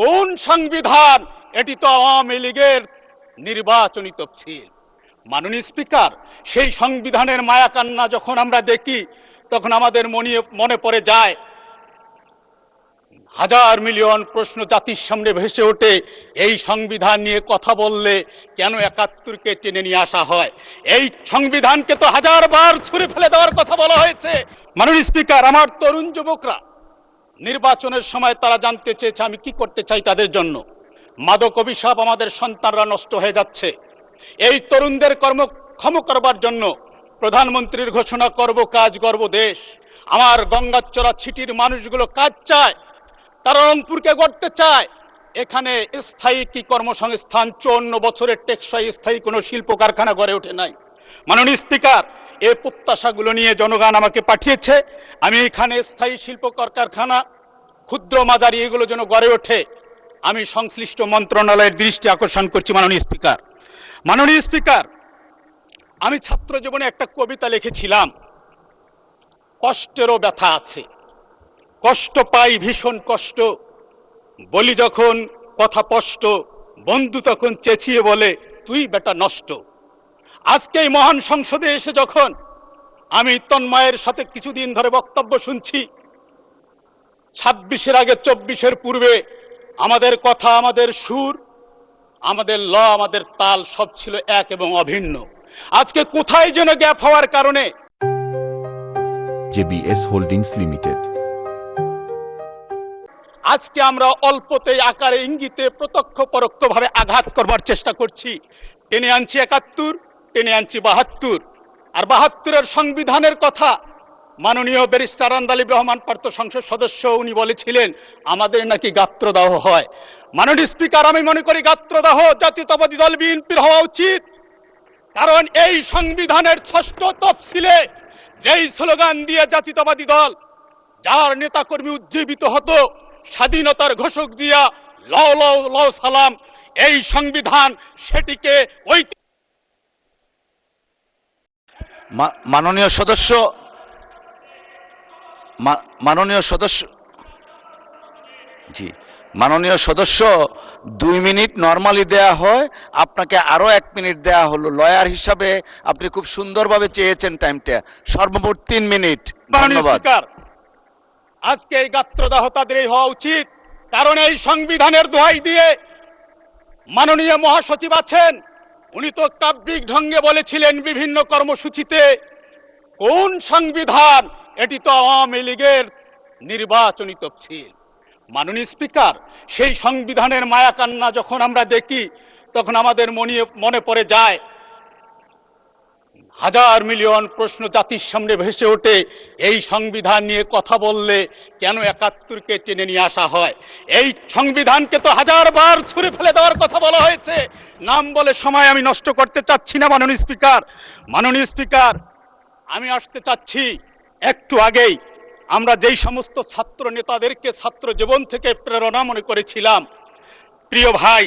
কোন সংবিধান? এটি তো আওয়ামী লীগের নির্বাচনী তফসিল। মাননীয় স্পিকার, সেই সংবিধানের মায়াকান্না যখন আমরা দেখি তখন আমাদের মনে পড়ে যায় হাজার মিলিয়ন প্রশ্ন জাতির সামনে ভেসে ওঠে। এই সংবিধান নিয়ে কথা বললে কেন ৭১কে টেনে নিয়ে আসা হয়? এই সংবিধানকে তো হাজারবার ছুঁড়ে ফেলে দেওয়ার কথা বলা হয়েছে। মাননীয় স্পিকার, আমার তরুণ যুবকরা নির্বাচনের সময় তারা জানতে চেয়েছে আমি কি করতে চাই তাদের জন্য। মাদক অভিশাপ আমাদের সন্তানরা নষ্ট হয়ে যাচ্ছে। এই তরুণদের কর্মক্ষম করবার জন্য প্রধানমন্ত্রীর ঘোষণা করব কাজ গর্ব দেশ। আমার গঙ্গাচড়া ছিটির মানুষগুলো কাজ চায়, তারা রংপুরকে গড়তে চায়। এখানে স্থায়ী কি কর্মসংস্থান? ৫৪ বছরের টেকসই স্থায়ী কোনো শিল্প কারখানা গড়ে ওঠে নাই। মাননীয় স্পিকার, এই প্রত্যাশাগুলো নিয়ে জনগণ আমাকে পাঠিয়েছে। আমি এখানে স্থায়ী শিল্প কারখানা, ক্ষুদ্র মাঝারি এগুলো যেন গড়ে ওঠে, আমি সংশ্লিষ্ট মন্ত্রণালয়ের দৃষ্টি আকর্ষণ করছি। মাননীয় স্পিকার, আমি ছাত্র জীবনে একটা কবিতা লিখেছিলাম, কষ্টেরও ব্যথা আছে, কষ্ট পাই ভীষণ কষ্ট, বলি যখন কথা স্পষ্ট, বন্ধু তখন চেঁচিয়ে বলে তুই বেটা নষ্ট। আজকে এই মহান সংসদে এসে যখন আমি তন্ময়ের সাথে কিছুদিন ধরে বক্তব্য শুনছি, ২৬-এর আগে ২৪-এর পূর্বে আমাদের কথা, আমাদের সুর, আমাদের ল, আমাদের তাল সব ছিল এক এবং অভিন্ন। আজকে কোথায় যেন গ্যাপ হওয়ার কারণে জেবিএস হোল্ডিংস লিমিটেড আজকে আমরা অল্পতেই আকারে ইঙ্গিতে প্রত্যক্ষ পরোক্ষভাবে আঘাত করবার চেষ্টা করছি। টেনে আনছি ৭১, টেনে আনছি ৭২। আর ৭২-এর সংবিধানের কথা মাননীয় ব্যারিস্টার আন্দালিব রহমান পার্থ সংসদ সদস্য উনি বলেছিলেন আমাদের নাকি গাত্রদাহ হয়। মাননীয় স্পিকার, আমি মনে করি গাত্রদাহ জাতীয়তাবাদী দল বিএনপির হওয়া উচিত। কারণ এই সংবিধানের ৬ষ্ঠ তফসিলে যেই স্লোগান দিয়ে জাতীয়তাবাদী দল, যার নেতাকর্মী উজ্জীবিত হতো, স্বাধীনতার ঘোষক জিয়া, লও লও লও সালাম, এই সংবিধান সেটিকে মাননীয় সদস্য ২ মিনিট নরমালি দেয়া হয়, আপনাকে আরো ১ মিনিট দেয়া হলো। লয়ার হিসাবে আপনি খুব সুন্দরভাবে চেয়েছেন টাইমটা, সর্বমোট ৩ মিনিট। ধন্যবাদ। আজকে এই গাত্রদাহ তাদেরই হওয়া উচিত। কারণ এই সংবিধানের দোহাই দিয়ে মাননীয় মহাসচিব আছেন, উনি তো কাব্যিক ঢঙ্গে বলেছিলেন বিভিন্ন কর্মসূচিতে, কোন সংবিধান? এটি তো আওয়ামী লীগের নির্বাচনী তফসিল। মাননীয় স্পিকার, সেই সংবিধানের মায়াকান্না যখন আমরা দেখি তখন আমাদের মনে পড়ে যায় হাজার মিলিয়ন প্রশ্ন জাতির সামনে ভেসে ওঠে। এই সংবিধান নিয়ে কথা বললে কেন ৭১কে টেনে নিয়ে আসা হয়? এই সংবিধানকে তো হাজারবার ছুঁড়ে ফেলে দেওয়ার কথা বলা হয়েছে। নাম বলে সময় আমি নষ্ট করতে চাচ্ছি না। মাননীয় স্পিকার, আমি আসতে চাচ্ছি একটু আগেই আমরা যেই সমস্ত ছাত্র নেতাদেরকে ছাত্র জীবন থেকে প্রেরণা মনে করেছিলাম, প্রিয় ভাই,